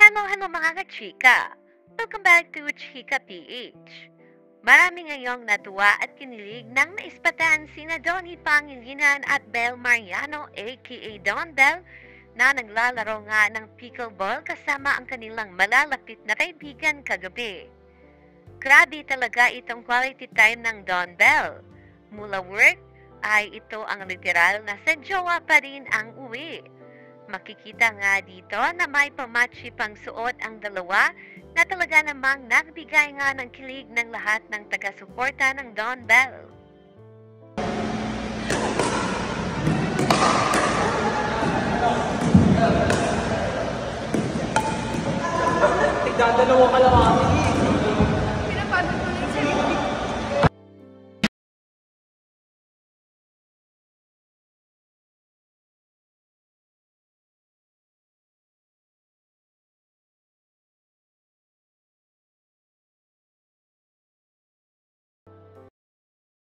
Hello mga kachika! Welcome back to Chika PH. Marami ngayong natuwa at kinilig nang naispatan sina Donnie Pangilinan at Bel Mariano aka Don Bell na naglalaro nga ng pickleball kasama ang kanilang malalapit na kaibigan kagabi. Grabe talaga itong quality time ng Don Bell. Mula work ay ito ang literal na sa jowa pa rin ang uwi. Makikita nga dito na may pamatchi pang suot ang dalawa na talaga namang nagbigay nga ng kilig ng lahat ng taga-suporta ng Don Bell. Tigdadalawa ka lang kami.